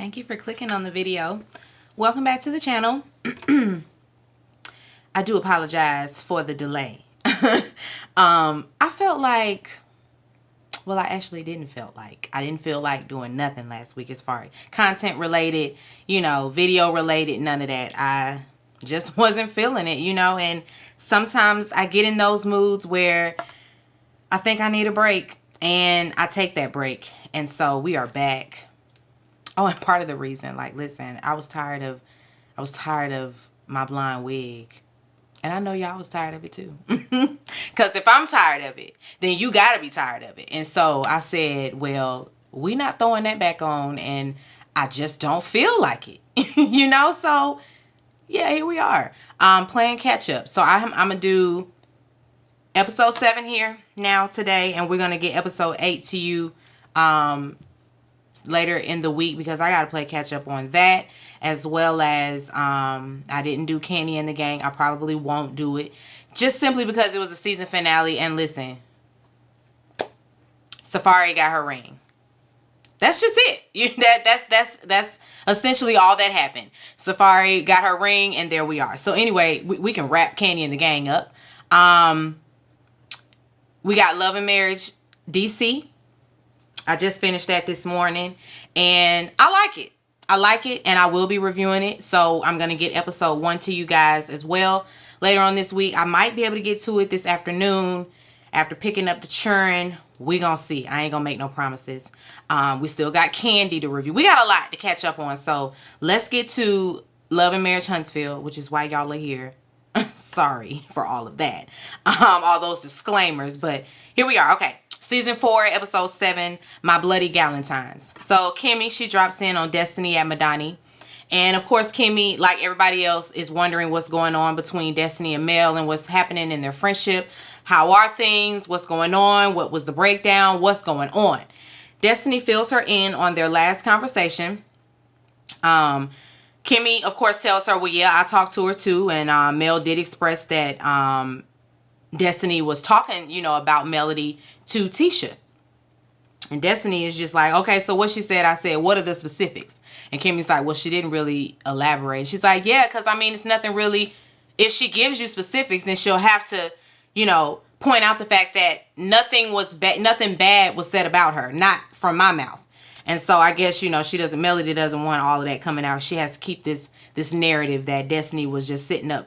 Thank you for clicking on the video. Welcome back to the channel. I do apologize for the delay. I felt like, well, I actually didn't feel like. I didn't feel like doing nothing last week as far as content related, video related, none of that. I just wasn't feeling it, and sometimes I get in those moods where I think I need a break and I take that break. And so we are back. Oh, and part of the reason, listen, I was tired of my blonde wig. And I know y'all was tired of it too. Because if I'm tired of it, then you got to be tired of it. And so I said, well, we not throwing that back on. And I just don't feel like it. So yeah, here we are. Playing catch up. So I'm going to do episode 7 here now today. And we're going to get episode 8 to you later in the week, because I got to play catch up on that, as well as I didn't do Candy and the Gang. I probably won't do it, just simply because it was a season finale. And listen, Safari got her ring. That's just it. That's essentially all that happened. Safari got her ring, and there we are. So anyway, we can wrap Candy and the Gang up. We got Love and Marriage DC. I just finished that this morning, and I like it, and I will be reviewing it. So I'm going to get episode 1 to you guys as well later on this week. I might be able to get to it this afternoon after picking up the churn. We going to see. I ain't going to make no promises. We still got Candy to review. We got a lot to catch up on. So let's get to Love and Marriage Huntsville, which is why y'all are here. Sorry for all of that. All those disclaimers, but here we are. Okay. Season 4, episode 7, My Bloody Galentines. So Kimmy, she drops in on Destiny at Madani. And of course, Kimmy, like everybody else, is wondering what's going on between Destiny and Mel and what's happening in their friendship. How are things? What's going on? What was the breakdown? What's going on? Destiny fills her in on their last conversation. Kimmy, of course, tells her, well, yeah, I talked to her too. And Mel did express that Destiny was talking, about Melody to Tisha. And Destiny is just like, okay, so what she said, I said, what are the specifics? And Kimmy's like, well, she didn't really elaborate. She's like, yeah, because it's nothing really. If she gives you specifics, then she'll have to, point out the fact that nothing bad was said about her, not from my mouth. And so I guess, Melody doesn't want all of that coming out. She has to keep this narrative that Destiny was just sitting up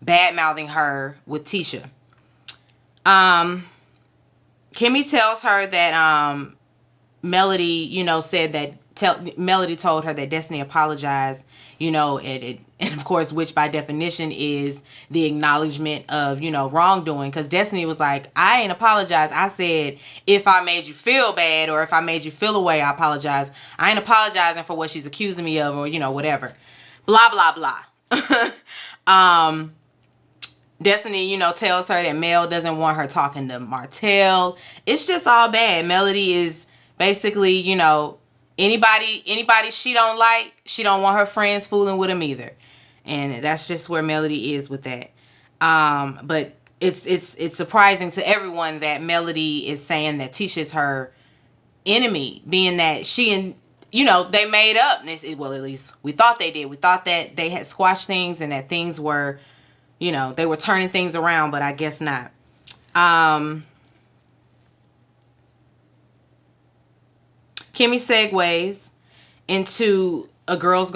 bad mouthing her with Tisha. Kimmy tells her that Melody, said that Melody told her that Destiny apologized, and of course, which by definition is the acknowledgement of, wrongdoing. Because Destiny was like, I ain't apologized. I said, if I made you feel bad or if I made you feel away, I apologize. I ain't apologizing for what she's accusing me of, or, whatever. Blah, blah, blah. Destiny, tells her that Mel doesn't want her talking to Martell. It's just all bad. Melody is basically, anybody she don't like, she don't want her friends fooling with him either. And that's just where Melody is with that. But it's surprising to everyone that Melody is saying that Tisha's her enemy, being that she and they made up. Well, at least we thought they did. We thought that they had squashed things and that things were, they were turning things around, but I guess not. Kimmy segues into a girls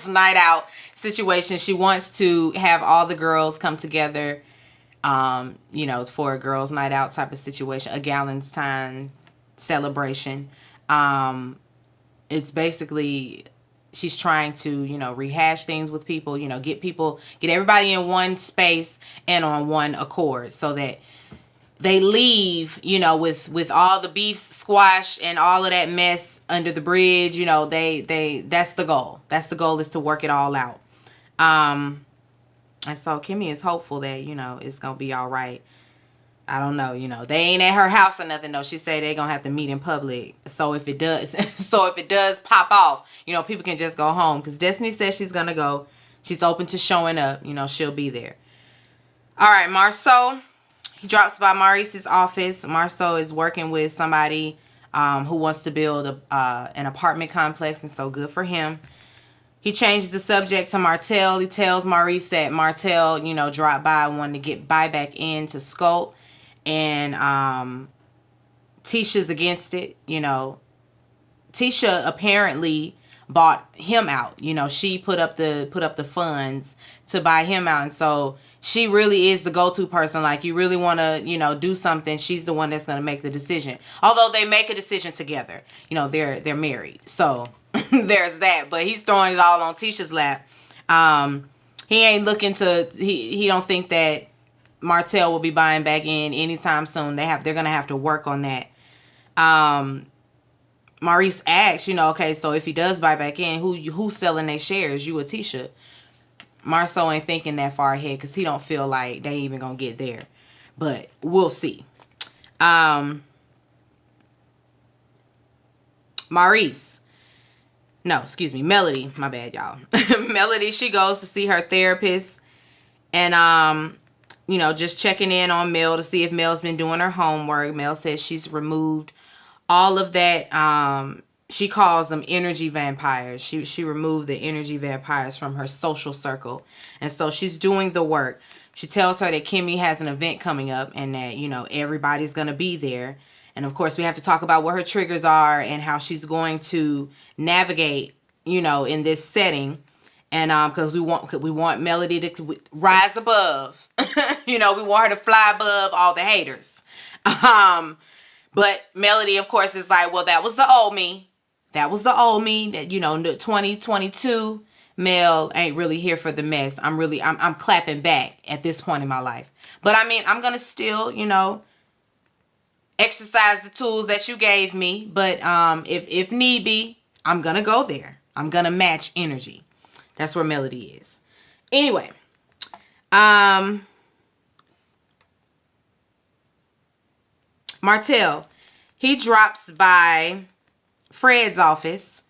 night out situation. She wants to have all the girls come together, for a girls night out type of situation, a Galentine celebration. It's basically, she's trying to, rehash things with people, get everybody in one space and on one accord, so that they leave, with all the beef squashed and all of that mess under the bridge. That's the goal. That's the goal, is to work it all out. And so Kimmy is hopeful that, it's going to be all right. I don't know, they ain't at her house or nothing though. She said they're going to have to meet in public. So if it does pop off, people can just go home, because Destiny says she's going to go. She's open to showing up, she'll be there. All right, Marceau, he drops by Maurice's office. Marceau is working with somebody who wants to build an apartment complex, and so good for him. He changes the subject to Martell. He tells Maurice that Martell, dropped by, wanted to get back into Scout, and Tisha's against it. Tisha apparently bought him out. She put up the funds to buy him out, and so she really is the go-to person. Like, you really want to, do something, she's the one that's going to make the decision. Although they make a decision together. They're married. So there's that. But he's throwing it all on Tisha's lap. He ain't looking to, he don't think that Martell will be buying back in anytime soon. They're going to have to work on that. Maurice asks, okay, so if he does buy back in, who's selling their shares, you or Tisha? Marceau ain't thinking that far ahead because he don't feel like they even gonna get there. But we'll see. Melody, my bad, y'all. Melody, she goes to see her therapist, and just checking in on Mel to see if Mel's been doing her homework. Mel says she's removed all of that. She calls them energy vampires. She removed the energy vampires from her social circle. And so she's doing the work. She tells her that Kimmy has an event coming up and that, everybody's going to be there. And of course, we have to talk about what her triggers are and how she's going to navigate, in this setting. And because we want Melody to rise above. We want her to fly above all the haters. But Melody, of course, is like, well, that was the old me. That was the old me that, 2022 Mel ain't really here for the mess. I'm clapping back at this point in my life. But I mean, I'm going to still, exercise the tools that you gave me. But if need be, I'm going to go there. I'm going to match energy. That's where Melody is. Anyway, Martell, he drops by Fred's office,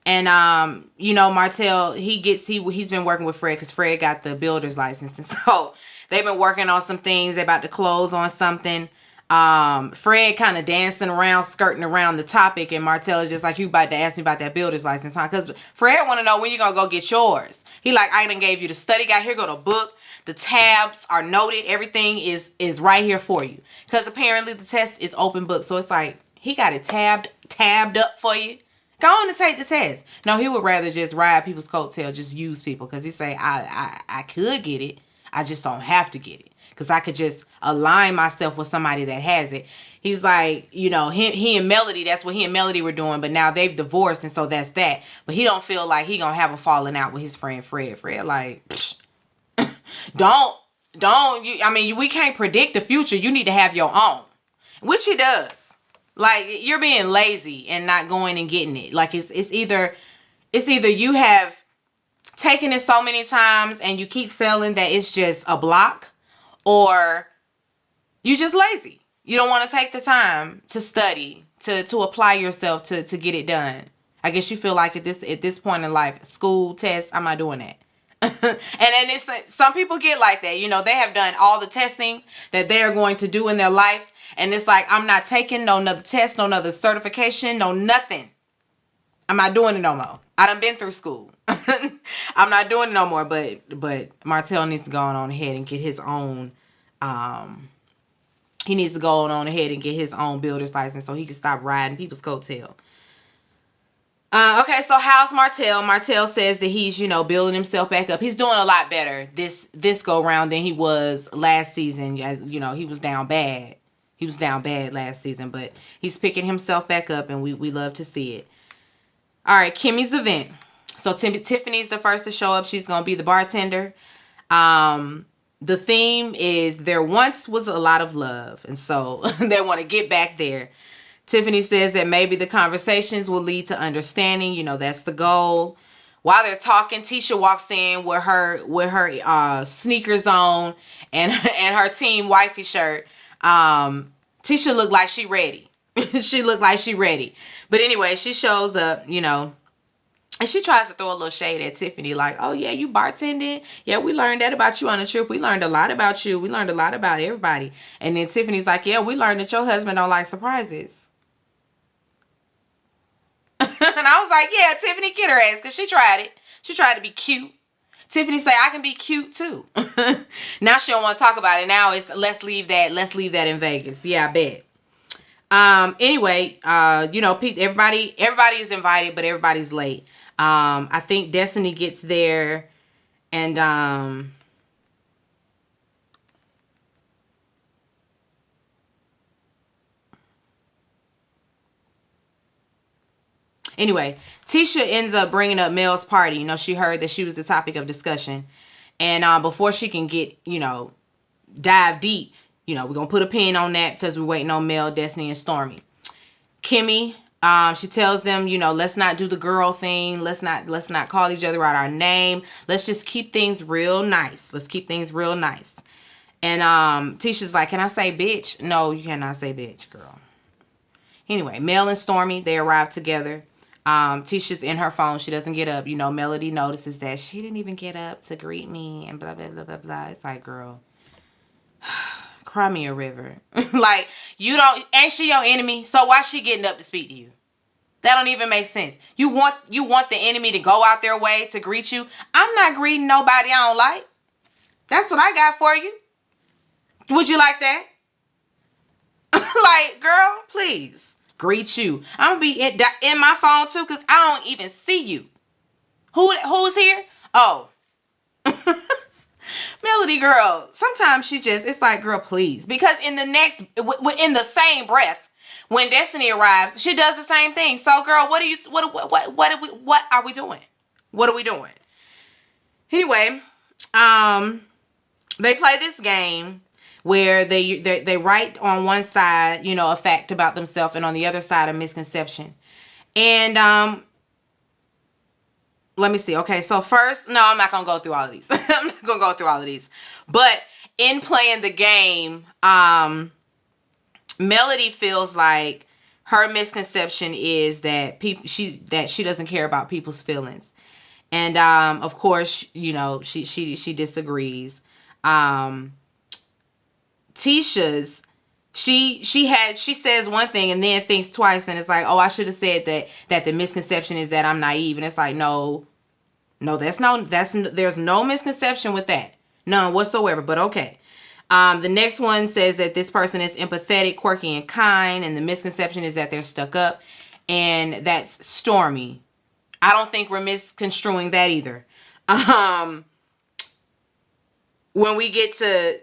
and Martell, he's been working with Fred because Fred got the builder's license, and so they've been working on some things. They're about to close on something. Fred kind of dancing around, skirting around the topic, and Martell is just like, you about to ask me about that builder's license, huh? Because Fred want to know when you gonna go get yours. He like, I done gave you the study guide. Here go the book. The tabs are noted. Everything is right here for you. Because apparently the test is open book, so it's like, he got it tabbed up for you. Go on and take the test. No, he would rather just ride people's coattail, just use people. Because he say, I could get it. I just don't have to get it. Because I could just align myself with somebody that has it. He's like, he and Melody, that's what he and Melody were doing. But now they've divorced, and so that's that. But he don't feel like he gonna have a falling out with his friend Fred. Fred like, we can't predict the future. You need to have your own. Which he does. Like, you're being lazy and not going and getting it. Like, it's either you have taken it so many times and you keep feeling that it's just a block, or you just lazy. You don't want to take the time to study, to apply yourself to get it done. I guess you feel like at this point in life, school, test, I'm not doing that. And then it's some people get like that. They have done all the testing that they are going to do in their life. And it's like, I'm not taking no another test, no another certification, no nothing. I'm not doing it no more. I done been through school. I'm not doing it no more. But Martell needs to go on ahead and get his own. He needs to go on ahead and get his own builder's license so he can stop riding people's coattail. Okay, so how's Martell? Martell says that he's, building himself back up. He's doing a lot better this go round than he was last season. He was down bad. He was down bad last season, but he's picking himself back up, and we love to see it. All right, Kimmy's event. So Tiffany's the first to show up. She's going to be the bartender. The theme is there once was a lot of love, and so they want to get back there. Tiffany says that maybe the conversations will lead to understanding. That's the goal. While they're talking, Tisha walks in with her sneakers on and her team wifey shirt. Tisha looked like she ready. She looked like she ready. But anyway, she shows up, and she tries to throw a little shade at Tiffany, like, oh yeah, you bartending? Yeah, we learned that about you on the trip. We learned a lot about you. We learned a lot about everybody. And then Tiffany's like, yeah, we learned that your husband don't like surprises. I was like, yeah, Tiffany, get her ass, because she tried it. She tried to be cute. Tiffany say, I can be cute too. Now she don't want to talk about it. Now it's let's leave that in Vegas. Yeah, I bet. Anyway, everybody is invited, but everybody's late. I think Destiny gets there, and anyway, Tisha ends up bringing up Mel's party. She heard that she was the topic of discussion. And before she can get, dive deep, we're going to put a pin on that because we're waiting on Mel, Destiny, and Stormy. Kimmy, she tells them, let's not do the girl thing. Let's not call each other out our name. Let's just keep things real nice. And Tisha's like, can I say bitch? No, you cannot say bitch, girl. Anyway, Mel and Stormy, they arrive together. Tisha's in her phone. She doesn't get up. Melody notices that she didn't even get up to greet me and blah, blah, blah, blah, blah. It's like, girl, cry me a river. Like, ain't she your enemy? So why she getting up to speak to you? That don't even make sense. You want the enemy to go out their way to greet you? I'm not greeting nobody I don't like. That's what I got for you. Would you like that? Like, girl, please. Greet you. I'm gonna be in my phone too, because I don't even see you. Who's here? Oh. Melody, girl, sometimes it's like, girl, please. Because in the same breath, when Destiny arrives, she does the same thing. So, girl, what are we doing? What are we doing? Anyway, they play this game where they write on one side, a fact about themselves, and on the other side, a misconception. And let me see. Okay, so first, no, I'm not going to go through all of these. I'm not going to go through all of these. But in playing the game, Melody feels like her misconception is that she doesn't care about people's feelings. And of course, she disagrees. Tisha's, she says one thing and then thinks twice, and it's like, oh, I should have said that the misconception is that I'm naive. And it's like, no, there's no misconception with that. None whatsoever, but okay. The next one says that this person is empathetic, quirky, and kind, and the misconception is that they're stuck up, and that's Stormy. I don't think we're misconstruing that either. When we get to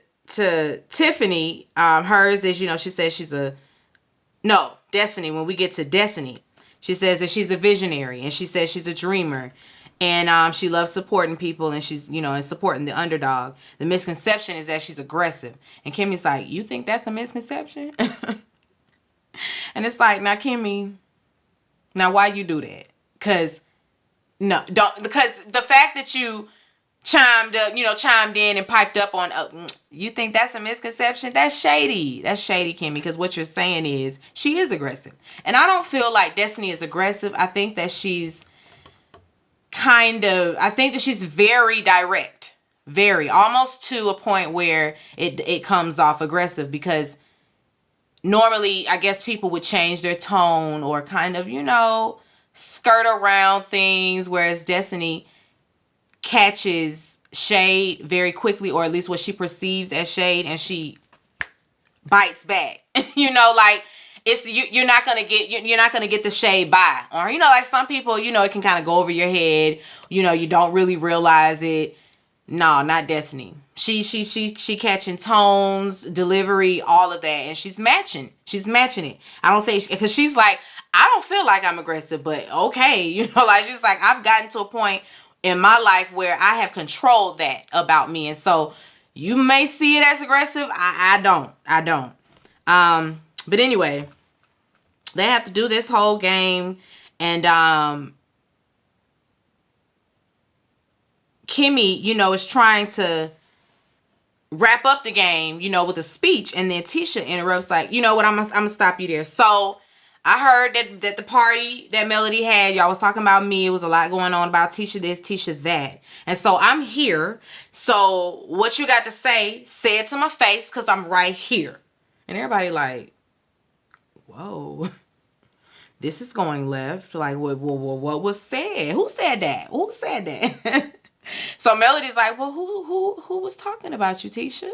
Tiffany, hers is, she says Destiny. When we get to Destiny, she says that she's a visionary, and she says she's a dreamer, and she loves supporting people, and she's, and supporting the underdog. The misconception is that she's aggressive. And Kimmy's like, you think that's a misconception? And it's like, now Kimmy, why you do that? Because the fact that you chimed in and piped up on, you think that's a misconception? That's shady. That's shady, Kimmy, because what you're saying is she is aggressive. And I don't feel like Destiny is aggressive. I think that she's she's very direct. Very. Almost to a point where it comes off aggressive, because normally, I guess people would change their tone or kind of, skirt around things, whereas Destiny catches shade very quickly, or at least what she perceives as shade, and she bites back. Like, it's you're not gonna get the shade by, or like some people, it can kind of go over your head. You don't really realize it. No, not Destiny. She catching tones, delivery, all of that, and she's matching it. I don't think, because she's like, I don't feel like I'm aggressive, but okay, like, she's like, I've gotten to a point in my life where I have controlled that about me, and so you may see it as aggressive. I don't. But anyway, they have to do this whole game, and Kimmy, is trying to wrap up the game, with a speech, and then Tisha interrupts, like, what, I'm gonna stop you there. So I heard that the party that Melody had, y'all was talking about me. It was a lot going on about Tisha this, Tisha that. And so I'm here. So what you got to say it to my face, because I'm right here. And everybody like, whoa. this is going left. Like, what was said? Who said that? Who said that? So Melody's like, well, who was talking about you, Tisha?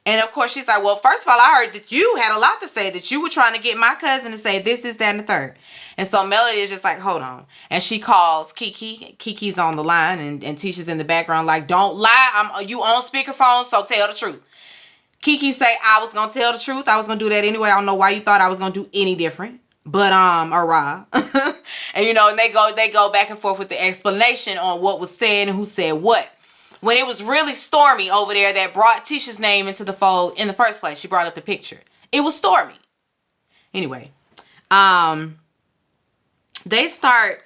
And of course she's like, well, first of all, I heard that you had a lot to say, that you were trying to get my cousin to say this, that, and the third. And so Melody is just like, hold on. And she calls Kiki. Kiki's on the line, and Tisha's in the background like, don't lie. You on speakerphone, so tell the truth. Kiki say, I was going to tell the truth. I was going to do that anyway. I don't know why you thought I was going to do any different. But, hurrah. And, and they go back and forth with the explanation on what was said and who said what. When it was really Stormy over there that brought Tisha's name into the fold in the first place. She brought up the picture. It was Stormy. Anyway, they start,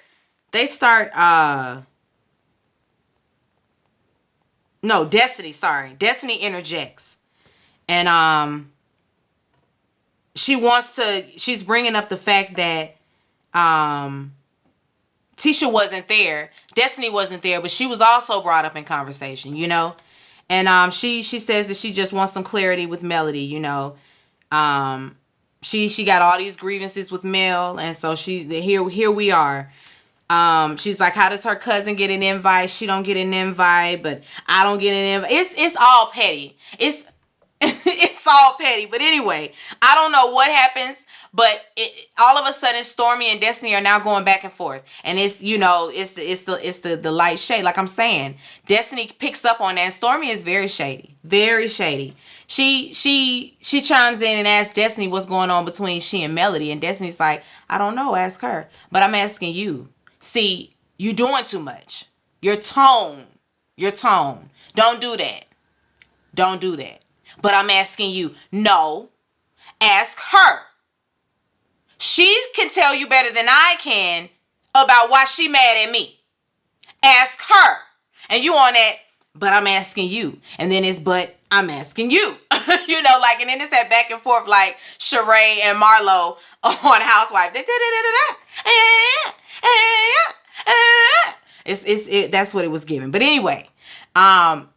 no, Destiny, sorry. Destiny interjects. And, she's bringing up the fact that, Tisha wasn't there. Destiny wasn't there, but she was also brought up in conversation, And she says that she just wants some clarity with Melody, She got all these grievances with Mel, and so here we are. She's like, how does her cousin get an invite? She don't get an invite, but I don't get an invite. It's all petty. It's all petty. But anyway, I don't know what happens. But all of a sudden, Stormy and Destiny are now going back and forth, and it's the light shade. Like I'm saying, Destiny picks up on that. And Stormy is very shady, very shady. She chimes in and asks Destiny what's going on between she and Melody, and Destiny's like, I don't know, ask her. But I'm asking you. See, you doing too much. Your tone. Don't do that. But I'm asking you. No, ask her. She can tell you better than I can about why she mad at me. Ask her. And you on that, but I'm asking you. And then it's, but I'm asking you. And then it's that back and forth like Sheree and Marlo on Housewives. That's what it was given. But anyway,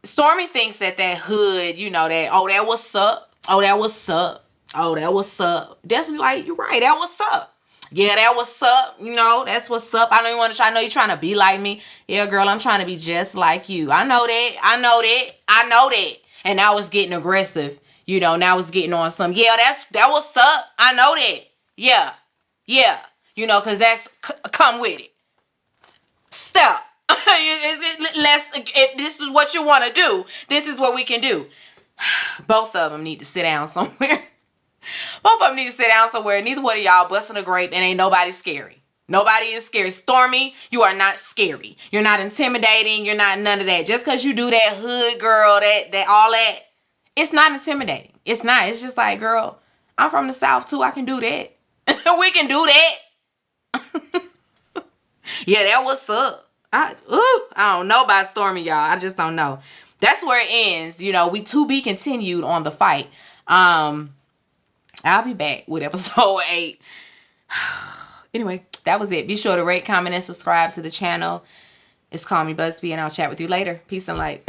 Stormy thinks that hood, that what's up. Oh, that what's up. Destiny like, you're right. That what's up. Yeah, that what's up. That's what's up. I know you want to try. I know you're trying to be like me. Yeah, girl, I'm trying to be just like you. I know that. And now it's getting aggressive. Now it's getting on some. Yeah, that what's up. I know that. Yeah. Because that's come with it. Stop. If this is what you want to do, this is what we can do. Both of them need to sit down somewhere. Neither one of y'all busting a grape and ain't nobody scary. Nobody is scary. Stormy, you are not scary. You're not intimidating. You're not none of that. Just because you do that hood girl, that all that, it's not intimidating. It's not. It's just like, girl, I'm from the South too. I can do that. We can do that. Yeah, that what's up. I don't know about Stormy, y'all. I just don't know. That's where it ends. We to be continued on the fight. I'll be back with episode 8. Anyway, that was it. Be sure to rate, comment, and subscribe to the channel. It's Call Me Busby, and I'll chat with you later. Peace and light.